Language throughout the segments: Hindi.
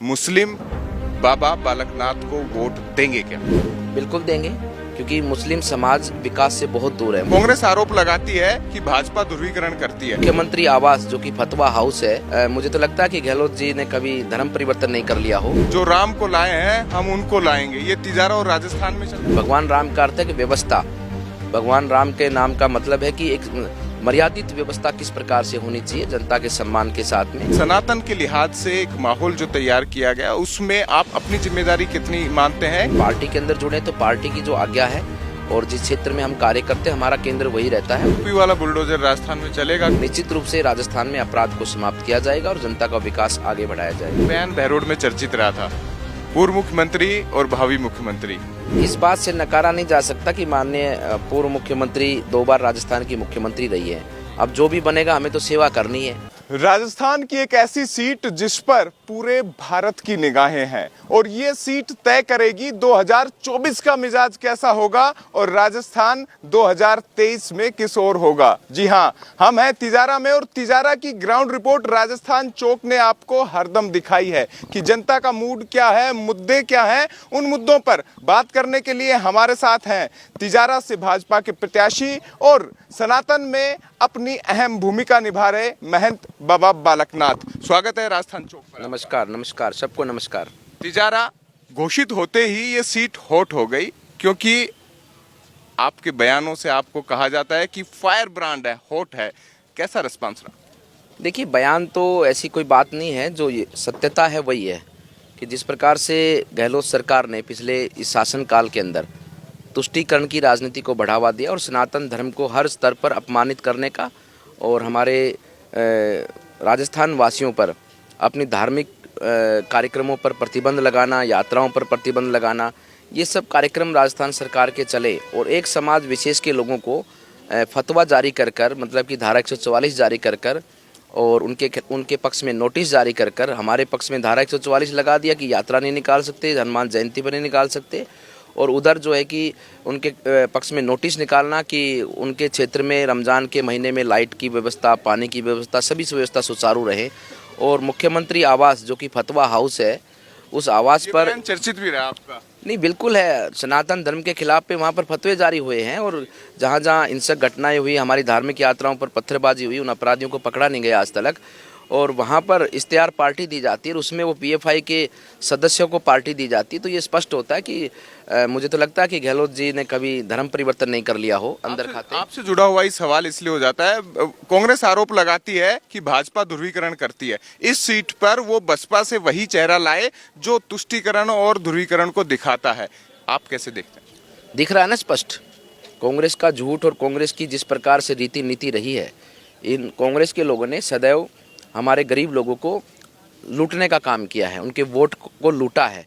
मुस्लिम बाबा बालकनाथ को वोट देंगे क्या? बिल्कुल देंगे, क्योंकि मुस्लिम समाज विकास से बहुत दूर है। कांग्रेस आरोप लगाती है कि भाजपा ध्रुवीकरण करती है। मुख्यमंत्री आवास जो कि फतवा हाउस है, मुझे तो लगता है कि गहलोत जी ने कभी धर्म परिवर्तन नहीं कर लिया हो। जो राम को लाए हैं हम उनको लाएंगे, ये तिजारा और राजस्थान में चल रहा है। भगवान राम का अर्थ है कि व्यवस्था। भगवान राम के नाम का मतलब है कि एक मर्यादित व्यवस्था किस प्रकार से होनी चाहिए जनता के सम्मान के साथ में। सनातन के लिहाज से एक माहौल जो तैयार किया गया, उसमें आप अपनी जिम्मेदारी कितनी मानते हैं? पार्टी के अंदर जुड़े तो पार्टी की जो आज्ञा है और जिस क्षेत्र में हम कार्य करते हैं हमारा केंद्र वही रहता है। यूपी वाला बुलडोजर राजस्थान में चलेगा? निश्चित रूप से राजस्थान में अपराध को समाप्त किया जाएगा और जनता का विकास आगे बढ़ाया जाएगा। बयान बहरोड में चर्चित रहा था, पूर्व मुख्यमंत्री और भावी मुख्यमंत्री। इस बात से नकारा नहीं जा सकता कि माननीय पूर्व मुख्यमंत्री 2 बार राजस्थान की मुख्यमंत्री रही है। अब जो भी बनेगा हमें तो सेवा करनी है। राजस्थान की एक ऐसी सीट जिस पर पूरे भारत की निगाहें हैं और ये सीट तय करेगी 2024 का मिजाज कैसा होगा और राजस्थान 2023 में किस ओर होगा। जी हाँ, हम हैं तिजारा में और तिजारा की ग्राउंड रिपोर्ट राजस्थान चौक ने आपको हरदम दिखाई है कि जनता का मूड क्या है, मुद्दे क्या हैं। उन मुद्दों पर बात करने के लिए हमारे साथ हैं तिजारा से भाजपा के प्रत्याशी और सनातन में अपनी अहम भूमिका निभा रहे महंत बाबा बालकनाथ। स्वागत है राजस्थान चौक पर। नमस्कार, नमस्कार, सबको नमस्कार। तिजारा घोषित होते ही ये सीट हॉट हो गई, क्योंकि आपके बयानों से आपको कहा जाता है कि फायर ब्रांड है, हॉट है। कैसा रिस्पांस रहा? देखिए, बयान तो ऐसी कोई बात नहीं है, जो ये सत्यता है वही है कि जिस प्रकार से गहलोत सरकार ने पिछले इस शासन काल के अंदर तुष्टीकरण की राजनीति को बढ़ावा दिया और सनातन धर्म को हर स्तर पर अपमानित करने का और हमारे राजस्थान वासियों पर अपनी धार्मिक कार्यक्रमों पर प्रतिबंध लगाना, यात्राओं पर प्रतिबंध लगाना, ये सब कार्यक्रम राजस्थान सरकार के चले और एक समाज विशेष के लोगों को फतवा जारी कर मतलब कि धारा 144 जारी कर और उनके पक्ष में नोटिस जारी कर हमारे पक्ष में धारा 144 लगा दिया कि यात्रा नहीं निकाल सकते, हनुमान जयंती पर नहीं निकाल सकते। और उधर जो है कि उनके पक्ष में नोटिस निकालना कि उनके क्षेत्र में रमज़ान के महीने में लाइट की व्यवस्था, पानी की व्यवस्था, सभी व्यवस्था सुचारू रहे। और मुख्यमंत्री आवास जो कि फतवा हाउस है, उस आवास पर चर्चित भी रहा आपका? नहीं, बिल्कुल है। सनातन धर्म के खिलाफ पे वहाँ पर फतवे जारी हुए हैं और जहाँ जहाँ हिंसक घटनाएं हुई, हमारी धार्मिक यात्राओं पर पत्थरबाजी हुई, उन अपराधियों को पकड़ा नहीं गया आज तक। और वहाँ पर इश्तेहार पार्टी दी जाती है और उसमें वो पीएफआई के सदस्यों को पार्टी दी जाती है। तो ये स्पष्ट होता है कि मुझे तो लगता है कि गहलोत जी ने कभी धर्म परिवर्तन नहीं कर लिया हो अंदर खाते। आपसे जुड़ा हुआ ही सवाल इसलिए हो जाता है, कांग्रेस आरोप लगाती है कि भाजपा ध्रुवीकरण करती है। इस सीट पर वो बसपा से वही चेहरा लाए जो तुष्टीकरण और ध्रुवीकरण को दिखाता है। आप कैसे देखते हैं? दिख रहा है ना स्पष्ट, कांग्रेस का झूठ और कांग्रेस की जिस प्रकार से रीति नीति रही है। इन कांग्रेस के लोगों ने सदैव हमारे गरीब लोगों को लूटने का काम किया है, उनके वोट को लूटा है,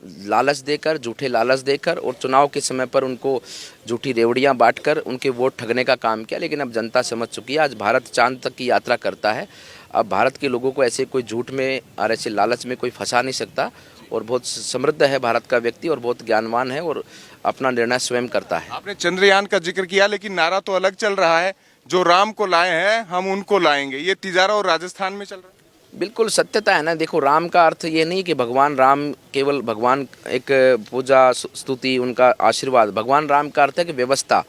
लालच देकर, झूठे लालच देकर और चुनाव के समय पर उनको झूठी रेवड़ियां बांटकर उनके वोट ठगने का काम किया। लेकिन अब जनता समझ चुकी है, आज भारत चांद तक की यात्रा करता है। अब भारत के लोगों को ऐसे कोई झूठ में और ऐसे लालच में कोई फंसा नहीं सकता और बहुत समृद्ध है भारत का व्यक्ति और बहुत ज्ञानवान है और अपना निर्णय स्वयं करता है। आपने चंद्रयान का जिक्र किया, लेकिन नारा तो अलग चल रहा है, जो राम को लाए हैं हम उनको लाएंगे। ये तिजारा और राजस्थान में चल रहा है। बिल्कुल सत्यता है ना। देखो, राम का अर्थ ये नहीं कि भगवान राम केवल भगवान एक पूजा स्तुति उनका आशीर्वाद। भगवान राम का अर्थ है कि व्यवस्था।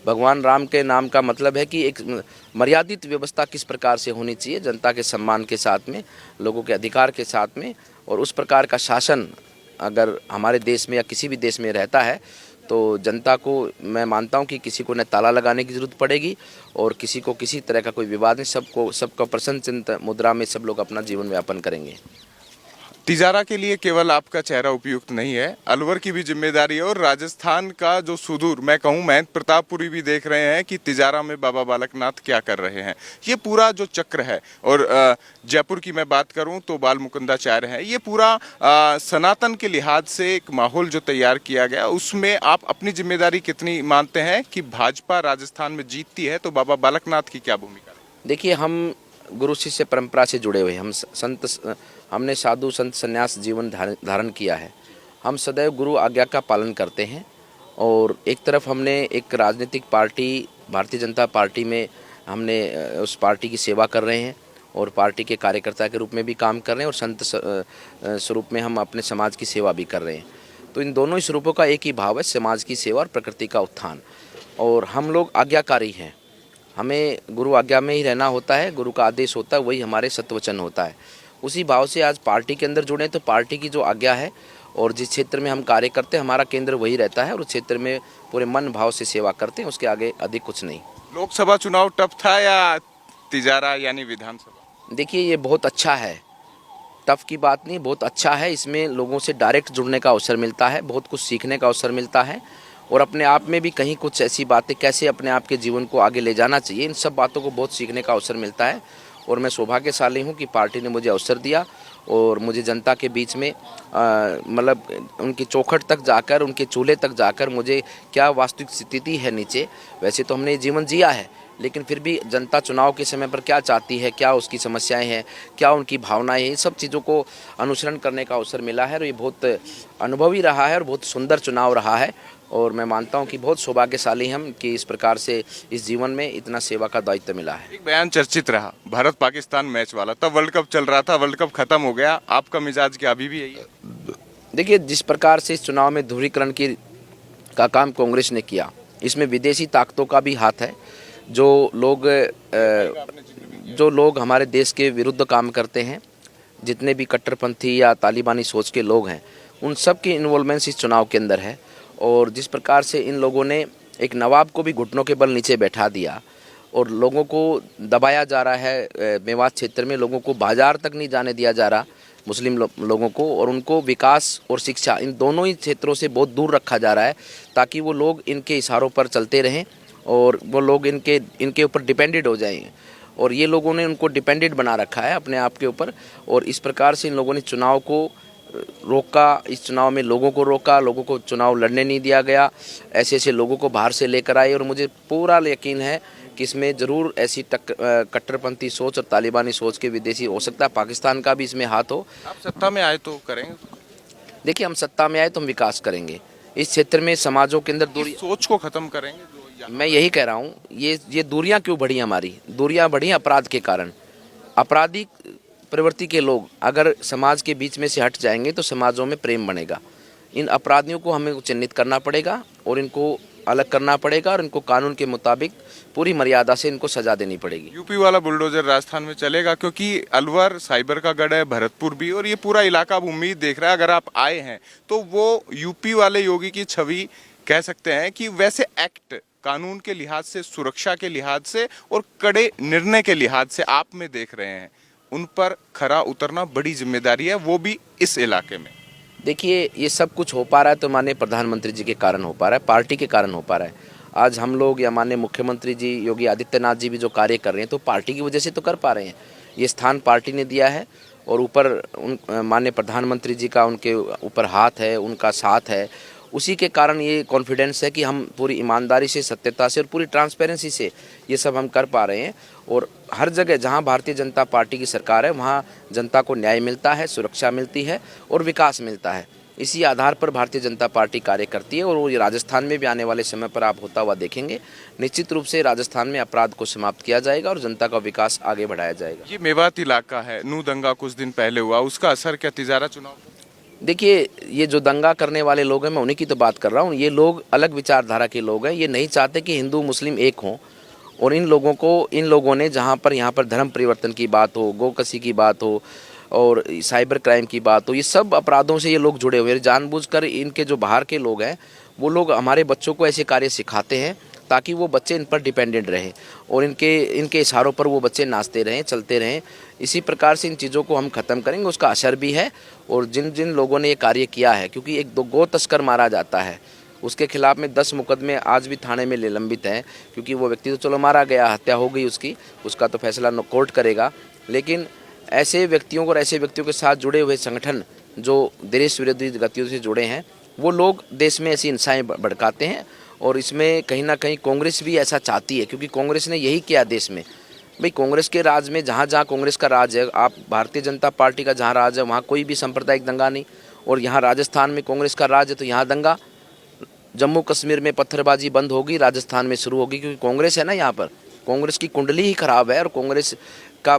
भगवान राम के नाम का मतलब है कि एक मर्यादित व्यवस्था किस प्रकार से होनी चाहिए जनता के सम्मान के साथ में, लोगों के अधिकार के साथ में। और उस प्रकार का शासन अगर हमारे देश में या किसी भी देश में रहता है तो जनता को, मैं मानता हूं कि किसी को न ताला लगाने की जरूरत पड़ेगी और किसी को किसी तरह का कोई विवाद नहीं। सबका प्रसन्नचित्त मुद्रा में सब लोग अपना जीवन यापन करेंगे। तिजारा के लिए केवल आपका चेहरा उपयुक्त नहीं है, अलवर की भी जिम्मेदारी है और राजस्थान का जो सुदूर, मैं कहूँ महंत प्रतापपुरी भी देख रहे हैं कि तिजारा में बाबा बालकनाथ क्या कर रहे हैं। ये पूरा जो चक्र है, और जयपुर की मैं बात करूं तो बाल मुकुंदाचार्य है। ये पूरा सनातन के लिहाज से एक माहौल जो तैयार किया गया, उसमें आप अपनी जिम्मेदारी कितनी मानते हैं कि भाजपा राजस्थान में जीतती है तो बाबा बालकनाथ की क्या भूमिका? देखिए, हम गुरु शिष्य परंपरा से जुड़े हुए, हमने साधु संत संन्यास जीवन धारण किया है। हम सदैव गुरु आज्ञा का पालन करते हैं और एक तरफ हमने एक राजनीतिक पार्टी भारतीय जनता पार्टी में हमने उस पार्टी की सेवा कर रहे हैं और पार्टी के कार्यकर्ता के रूप में भी काम कर रहे हैं और संत स्वरूप में हम अपने समाज की सेवा भी कर रहे हैं। तो इन दोनों ही स्वरूपों का एक ही भाव है, समाज की सेवा और प्रकृति का उत्थान। और हम लोग आज्ञाकारी हैं, हमें गुरु आज्ञा में ही रहना होता है, गुरु का आदेश होता है, वही हमारे सत्वचन होता है। उसी भाव से आज पार्टी के अंदर जुड़े तो पार्टी की जो आज्ञा है और जिस क्षेत्र में हम कार्य करते हैं हमारा केंद्र वही रहता है और उस क्षेत्र में पूरे मन भाव से सेवा करते हैं, उसके आगे अधिक कुछ नहीं। लोकसभा चुनाव टफ था या तिजारा यानी विधानसभा? देखिए, ये बहुत अच्छा है, टफ की बात नहीं, बहुत अच्छा है। इसमें लोगों से डायरेक्ट जुड़ने का अवसर मिलता है, बहुत कुछ सीखने का अवसर मिलता है और अपने आप में भी कहीं कुछ ऐसी बातें कैसे अपने आप के जीवन को आगे ले जाना चाहिए, इन सब बातों को बहुत सीखने का अवसर मिलता है। और मैं सौभाग्यशाली हूँ कि पार्टी ने मुझे अवसर दिया और मुझे जनता के बीच में मतलब उनकी चौखट तक जाकर, उनके चूल्हे तक जाकर मुझे क्या वास्तविक स्थिति है नीचे, वैसे तो हमने जीवन जिया है, लेकिन फिर भी जनता चुनाव के समय पर क्या चाहती है, क्या उसकी समस्याएं हैं, क्या उनकी भावनाएं हैं, इन सब चीज़ों को अनुसरण करने का अवसर मिला है और ये बहुत अनुभवी रहा है और बहुत सुंदर चुनाव रहा है। और मैं मानता हूं कि बहुत सौभाग्यशाली हम कि इस प्रकार से इस जीवन में इतना सेवा का दायित्व मिला है। एक बयान चर्चित रहा, भारत पाकिस्तान मैच वाला, तब वर्ल्ड कप चल रहा था, वर्ल्ड कप खत्म हो गया, आपका मिजाज क्या अभी भी यही है? देखिए, जिस प्रकार से इस चुनाव में ध्रुवीकरण का काम कांग्रेस ने किया, इसमें विदेशी ताकतों का भी हाथ है। जो लोग हमारे देश के विरुद्ध काम करते हैं, जितने भी कट्टरपंथी या तालिबानी सोच के लोग हैं, उन सब की इन्वॉल्वमेंट इस चुनाव के अंदर है। और जिस प्रकार से इन लोगों ने एक नवाब को भी घुटनों के बल नीचे बैठा दिया और लोगों को दबाया जा रहा है, मेवात क्षेत्र में लोगों को बाजार तक नहीं जाने दिया जा रहा, मुस्लिम लोगों को, और उनको विकास और शिक्षा इन दोनों ही क्षेत्रों से बहुत दूर रखा जा रहा है ताकि वो लोग इनके इशारों पर चलते रहें और वो लोग इनके ऊपर डिपेंडेड हो जाएं। और ये लोगों ने उनको डिपेंडेंट बना रखा है अपने आप के ऊपर और इस प्रकार से इन लोगों ने चुनाव को रोका, इस चुनाव में लोगों को रोका, लोगों को चुनाव लड़ने नहीं दिया गया, ऐसे ऐसे लोगों को बाहर से लेकर आए। और मुझे पूरा यकीन है कि इसमें ज़रूर ऐसी कट्टरपंथी सोच और तालिबानी सोच के विदेशी, हो सकता है पाकिस्तान का भी इसमें हाथ हो। आप सत्ता में आए तो करेंगे? देखिए, हम सत्ता में आए तो हम विकास करेंगे, इस क्षेत्र में समाजों के अंदर दूरी, सोच को खत्म करेंगे। मैं यही कह रहा हूँ, ये दूरियां क्यों बढ़ी, हमारी दूरियां बढ़ी अपराध के कारण। आपराधिक प्रवृत्ति के लोग अगर समाज के बीच में से हट जाएंगे तो समाजों में प्रेम बनेगा। इन अपराधियों को हमें चिन्हित करना पड़ेगा और इनको अलग करना पड़ेगा और इनको कानून के मुताबिक पूरी मर्यादा से इनको सजा देनी पड़ेगी। यूपी वाला बुलडोजर राजस्थान में चलेगा क्योंकि अलवर साइबर का गढ़ है, भरतपुर भी, और ये पूरा इलाका अब उम्मीद देख रहा है अगर आप आए हैं तो वो यूपी वाले योगी की छवि कह सकते हैं कि वैसे एक्ट कानून के लिहाज से, सुरक्षा के लिहाज से और कड़े निर्णय के लिहाज से आप में देख रहे हैं, उन पर खरा उतरना बड़ी जिम्मेदारी है, वो भी इस इलाके में। देखिए, ये सब कुछ हो पा रहा है तो माननीय प्रधानमंत्री जी के कारण हो पा रहा है, पार्टी के कारण हो पा रहा है। आज हम लोग या माननीय मुख्यमंत्री जी योगी आदित्यनाथ जी भी जो कार्य कर रहे हैं तो पार्टी की वजह से तो कर पा रहे हैं। ये स्थान पार्टी ने दिया है और ऊपर माननीय प्रधानमंत्री जी का उनके ऊपर हाथ है, उनका साथ है, उसी के कारण ये कॉन्फिडेंस है कि हम पूरी ईमानदारी से, सत्यता से और पूरी ट्रांसपेरेंसी से ये सब हम कर पा रहे हैं। और हर जगह जहां भारतीय जनता पार्टी की सरकार है वहां जनता को न्याय मिलता है, सुरक्षा मिलती है और विकास मिलता है। इसी आधार पर भारतीय जनता पार्टी कार्य करती है और वो राजस्थान में भी आने वाले समय पर आप होता हुआ देखेंगे। निश्चित रूप से राजस्थान में अपराध को समाप्त किया जाएगा और जनता का विकास आगे बढ़ाया जाएगा। ये मेवात इलाका है, नू दंगा कुछ दिन पहले हुआ, उसका असर क्या तिजारा चुनाव? देखिए, ये जो दंगा करने वाले लोग हैं, मैं उन्हीं की तो बात कर रहा हूँ। ये लोग अलग विचारधारा के लोग हैं, ये नहीं चाहते कि हिंदू मुस्लिम एक हों। और इन लोगों ने जहाँ पर यहाँ पर धर्म परिवर्तन की बात हो, गोकसी की बात हो और साइबर क्राइम की बात हो, ये सब अपराधों से ये लोग जुड़े हुए हैं। जानबूझकर इनके जो बाहर के लोग हैं वो लोग हमारे बच्चों को ऐसे कार्य सिखाते हैं ताकि वो बच्चे इन पर डिपेंडेंट रहें और इनके इशारों पर वो बच्चे नाचते रहें, चलते रहें। इसी प्रकार से इन चीज़ों को हम ख़त्म करेंगे, उसका असर भी है। और जिन जिन लोगों ने ये कार्य किया है, क्योंकि एक दो गो तस्कर मारा जाता है, उसके खिलाफ में 10 मुकदमे आज भी थाने में निलंबित हैं, क्योंकि वो व्यक्ति तो चलो मारा गया, हत्या हो गई उसका तो फैसला कोर्ट करेगा। लेकिन ऐसे व्यक्तियों को और ऐसे व्यक्तियों के साथ जुड़े हुए संगठन जो देश विरोधी गतिविधियों से जुड़े हैं, वो लोग देश में ऐसी हिंसाएं भड़काते हैं। और इसमें कहीं ना कहीं कांग्रेस भी ऐसा चाहती है, क्योंकि कांग्रेस ने यही किया देश में। भाई, कांग्रेस के राज में जहाँ जहाँ कांग्रेस का राज है, आप भारतीय जनता पार्टी का जहाँ राज है वहाँ कोई भी सांप्रदायिक दंगा नहीं, और यहाँ राजस्थान में कांग्रेस का राज है तो यहाँ दंगा। जम्मू कश्मीर में पत्थरबाजी बंद होगी, राजस्थान में शुरू होगी, क्योंकि कांग्रेस है ना यहाँ पर। कांग्रेस की कुंडली ही खराब है और कांग्रेस का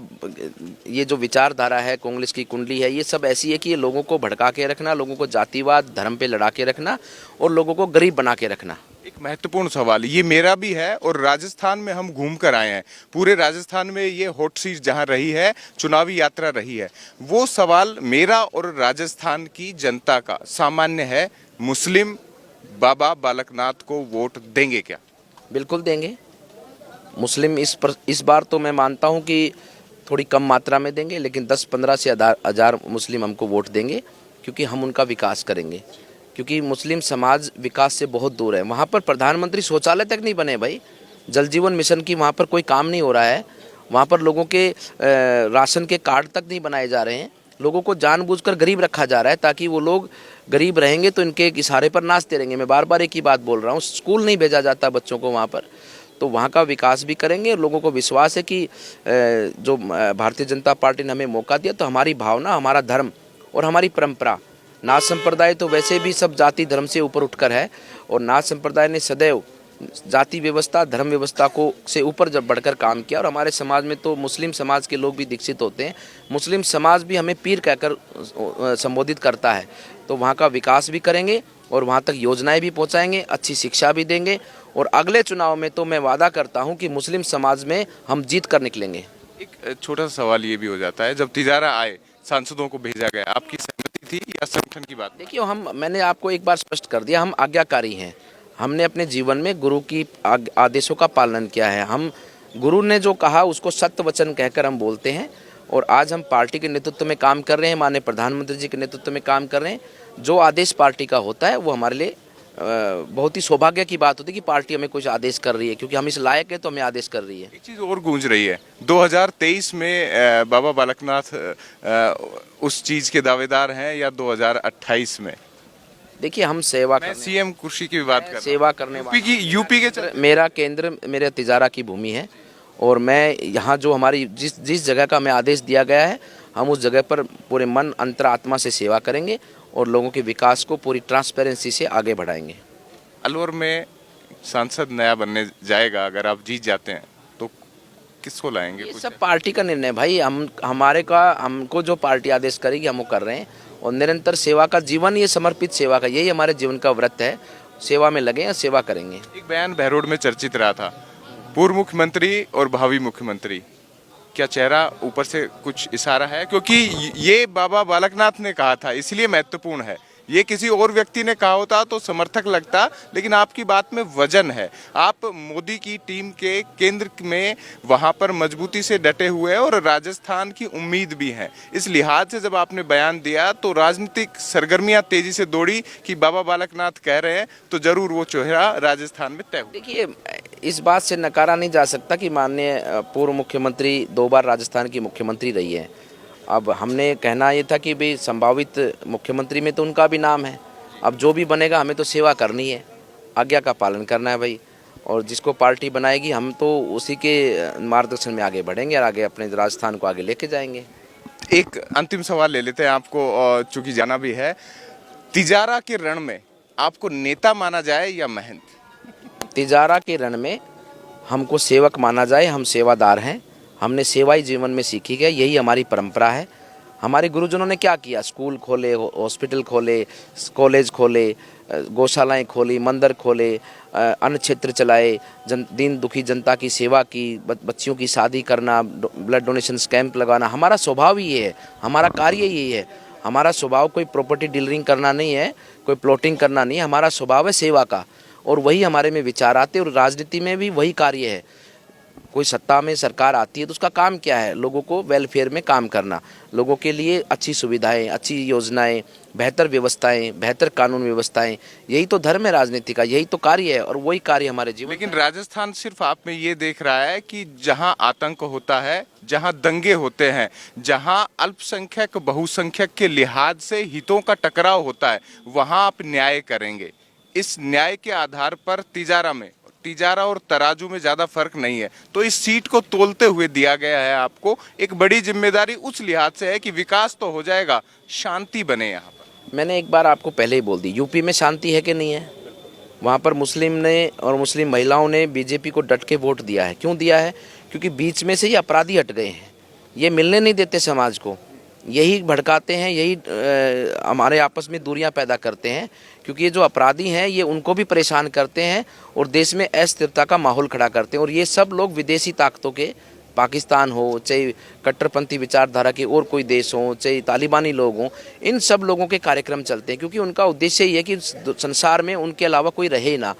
ये जो विचारधारा है, कांग्रेस की कुंडली है, ये सब ऐसी है कि ये लोगों को भड़का के रखना, लोगों को जातिवाद धर्म पे लड़ा के रखना और लोगों को गरीब बना के रखना। एक महत्वपूर्ण सवाल ये मेरा भी है, और राजस्थान में हम घूम कर आए हैं, पूरे राजस्थान में ये हॉट सीट जहां रही है, चुनावी यात्रा रही है, वो सवाल मेरा और राजस्थान की जनता का सामान्य है, मुस्लिम बाबा बालकनाथ को वोट देंगे क्या? बिल्कुल देंगे। मुस्लिम इस बार तो मैं मानता हूं कि थोड़ी कम मात्रा में देंगे, लेकिन 10-15 से हजार मुस्लिम हमको वोट देंगे, क्योंकि हम उनका विकास करेंगे। क्योंकि मुस्लिम समाज विकास से बहुत दूर है। वहाँ पर प्रधानमंत्री शौचालय तक नहीं बने भाई, जल जीवन मिशन की वहाँ पर कोई काम नहीं हो रहा है, वहाँ पर लोगों के राशन के कार्ड तक नहीं बनाए जा रहे हैं, लोगों को जानबूझकर गरीब रखा जा रहा है ताकि वो लोग गरीब रहेंगे तो इनके इशारे पर नाचते रहेंगे। मैं बार बार एक ही बात बोल रहा हूँ, स्कूल नहीं भेजा जाता बच्चों को वहाँ पर, तो वहाँ का विकास भी करेंगे। लोगों को विश्वास है कि जो भारतीय जनता पार्टी ने हमें मौका दिया, तो हमारी भावना, हमारा धर्म और हमारी परंपरा, नाथ संप्रदाय तो वैसे भी सब जाति धर्म से ऊपर उठकर है, और नाथ संप्रदाय ने सदैव जाति व्यवस्था, धर्म व्यवस्था को से ऊपर जब बढ़कर काम किया। और हमारे समाज में तो मुस्लिम समाज के लोग भी दीक्षित होते हैं, मुस्लिम समाज भी हमें पीर कहकर संबोधित करता है। तो वहाँ का विकास भी करेंगे और वहाँ तक योजनाएं भी पहुँचाएंगे, अच्छी शिक्षा भी देंगे, और अगले चुनाव में तो मैं वादा करता हूँ कि मुस्लिम समाज में हम जीत कर निकलेंगे। एक छोटा सा सवाल ये भी हो जाता है, जब तिजारा आए, सांसदों को भेजा गया, आपकी सहमति थी या संगठन की बात? देखिए, मैंने आपको एक बार स्पष्ट कर दिया, हम आज्ञाकारी हैं। हमने अपने जीवन में गुरु की आदेशों का पालन किया है। हम गुरु ने जो कहा उसको सत्य वचन कहकर हम बोलते हैं, और आज हम पार्टी के नेतृत्व में काम कर रहे हैं, माननीय प्रधानमंत्री जी के नेतृत्व में काम कर रहे हैं। जो आदेश पार्टी का होता है वो हमारे लिए बहुत ही सौभाग्य की बात होती है कि पार्टी हमें कुछ आदेश कर रही है, क्योंकि हम इस लायक है तो हमें आदेश कर रही है। एक चीज और गूंज रही है, 2023 में बाबा बालकनाथ उस चीज के दावेदार हैं या 2028 में? देखिए, हम सेवा मैं सीएम कुर्सी की बात कर रहा हूं। सेवा करने यूपी के मेरा केंद्र मेरे तिजारा की भूमि है, और मैं यहाँ जो हमारी जिस जगह का हमें आदेश दिया गया है, हम उस जगह पर पूरे मन अंतर आत्मा से सेवा करेंगे और लोगों के विकास को पूरी ट्रांसपेरेंसी से आगे बढ़ाएंगे। अलवर में सांसद नया बनने जाएगा, अगर आप जीत जाते हैं तो किसको लाएंगे? ये सब पार्टी का निर्णय भाई। हमको जो पार्टी आदेश करेगी हम वो कर रहे हैं, और निरंतर सेवा का जीवन, ये समर्पित सेवा का, यही हमारे जीवन का व्रत है। सेवा में लगे हैं, सेवा करेंगे। एक बयान बहरोड में चर्चित रहा था, पूर्व मुख्यमंत्री और भावी मुख्यमंत्री, क्या चेहरा ऊपर से कुछ इशारा है? क्योंकि ये बाबा बालकनाथ ने कहा था, इसलिए महत्वपूर्ण है। ये किसी और व्यक्ति ने कहा होता तो समर्थक लगता, लेकिन आपकी बात में वजन है। आप मोदी की टीम के केंद्र में वहां पर मजबूती से डटे हुए हैं और राजस्थान की उम्मीद भी है। इस लिहाज से जब आपने बयान दिया तो राजनीतिक सरगर्मियां तेजी से दौड़ी कि बाबा बालकनाथ कह रहे हैं तो जरूर वो चेहरा राजस्थान में तय हो। देखिए, इस बात से नकारा नहीं जा सकता कि माननीय पूर्व मुख्यमंत्री 2 बार राजस्थान की मुख्यमंत्री रही है। अब हमने कहना ये था कि भाई संभावित मुख्यमंत्री में तो उनका भी नाम है। अब जो भी बनेगा हमें तो सेवा करनी है, आज्ञा का पालन करना है भाई, और जिसको पार्टी बनाएगी हम तो उसी के मार्गदर्शन में आगे बढ़ेंगे और आगे अपने राजस्थान को आगे लेके जाएंगे। एक अंतिम सवाल ले लेते हैं आपको, चूंकि जाना भी है। तिजारा के रण में आपको नेता माना जाए या महंत? तिजारा के रण में हमको सेवक माना जाए, हम सेवादार हैं। हमने सेवा ही जीवन में सीखी है, यही हमारी परंपरा है। हमारे गुरुजनों ने क्या किया, स्कूल खोले, हॉस्पिटल खोले, कॉलेज खोले, गौशालाएं खोली, मंदिर खोले, अन्न क्षेत्र चलाए, दीन दुखी जनता की सेवा की, बच्चियों की शादी करना, ब्लड डोनेशन कैंप लगाना। हमारा स्वभाव ही ये है, हमारा कार्य यही है। हमारा स्वभाव कोई प्रॉपर्टी डीलरिंग करना नहीं है, कोई प्लॉटिंग करना नहीं है। हमारा स्वभाव है सेवा का, और वही हमारे में विचार आते हैं, और राजनीति में भी वही कार्य है। कोई सत्ता में सरकार आती है तो उसका काम क्या है, लोगों को वेलफेयर में काम करना, लोगों के लिए अच्छी सुविधाएं, अच्छी योजनाएं, बेहतर व्यवस्थाएं, बेहतर कानून व्यवस्थाएं, यही तो धर्म है राजनीति का, यही तो कार्य है, और वही कार्य हमारे जीवन। लेकिन राजस्थान सिर्फ आप में ये देख रहा है कि जहां आतंक होता है, जहां दंगे होते हैं, जहां अल्पसंख्यक बहुसंख्यक के लिहाज से हितों का टकराव होता है, वहां आप न्याय करेंगे। इस न्याय के आधार पर तिजारा और तराजू में ज्यादा फर्क नहीं है, तो इस सीट को तोलते हुए दिया गया है आपको। एक बड़ी जिम्मेदारी उस लिहाज से है कि विकास तो हो जाएगा, शांति बने यहाँ पर। मैंने एक बार आपको पहले ही बोल दी, यूपी में शांति है कि नहीं है? वहाँ पर मुस्लिम ने और मुस्लिम महिलाओं ने बीजेपी को डट के वोट दिया है। क्यों दिया है? क्योंकि बीच में से ही अपराधी हट गए हैं। ये मिलने नहीं देते समाज को, यही भड़काते हैं, यही हमारे आपस में दूरियां पैदा करते हैं, क्योंकि ये जो अपराधी हैं ये उनको भी परेशान करते हैं और देश में अस्थिरता का माहौल खड़ा करते हैं। और ये सब लोग विदेशी ताकतों के, पाकिस्तान हो, चाहे कट्टरपंथी विचारधारा के और कोई देश हो, चाहे तालिबानी लोग हों, इन सब लोगों के कार्यक्रम चलते हैं, क्योंकि उनका उद्देश्य ये है कि संसार में उनके अलावा कोई रहे ना।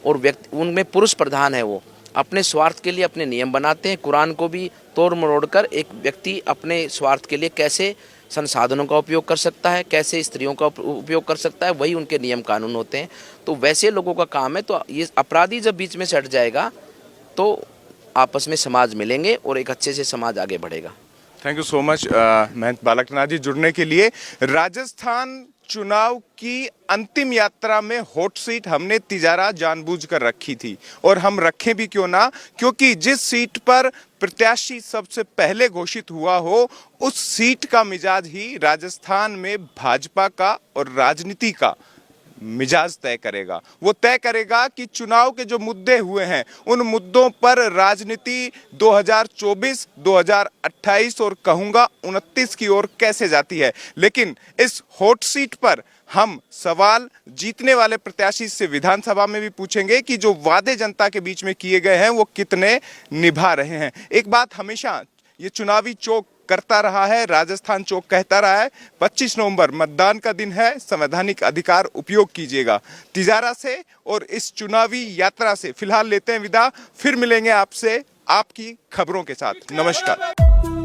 और व्यक्ति उनमें पुरुष प्रधान है, वो अपने स्वार्थ के लिए अपने नियम बनाते हैं। कुरान को भी तोड़ मरोड़ कर एक व्यक्ति अपने स्वार्थ के लिए कैसे संसाधनों का उपयोग कर सकता है, कैसे स्त्रियों का उपयोग कर सकता है, वही उनके नियम कानून होते हैं। तो वैसे लोगों का काम है। तो ये अपराधी जब बीच में से हट जाएगा तो आपस में समाज मिलेंगे और एक अच्छे से समाज आगे बढ़ेगा। थैंक यू सो मच महंत बालकनाथ जी जुड़ने के लिए। राजस्थान चुनाव की अंतिम यात्रा में हॉट सीट हमने तिजारा जानबूझकर रखी थी, और हम रखें भी क्यों ना, क्योंकि जिस सीट पर प्रत्याशी सबसे पहले घोषित हुआ हो उस सीट का मिजाज ही राजस्थान में भाजपा का और राजनीति का मिजाज तय करेगा। वो तय करेगा कि चुनाव के जो मुद्दे हुए हैं उन मुद्दों पर राजनीति 2024, 2028 और कहूंगा 29 की ओर कैसे जाती है। लेकिन इस हॉट सीट पर हम सवाल जीतने वाले प्रत्याशी से विधानसभा में भी पूछेंगे कि जो वादे जनता के बीच में किए गए हैं वो कितने निभा रहे हैं। एक बात हमेशा ये चुनावी चौक करता रहा है, राजस्थान चौक कहता रहा है, 25 नवंबर मतदान का दिन है, संवैधानिक अधिकार उपयोग कीजिएगा। तिजारा से और इस चुनावी यात्रा से फिलहाल लेते हैं विदा, फिर मिलेंगे आपसे आपकी खबरों के साथ। नमस्कार।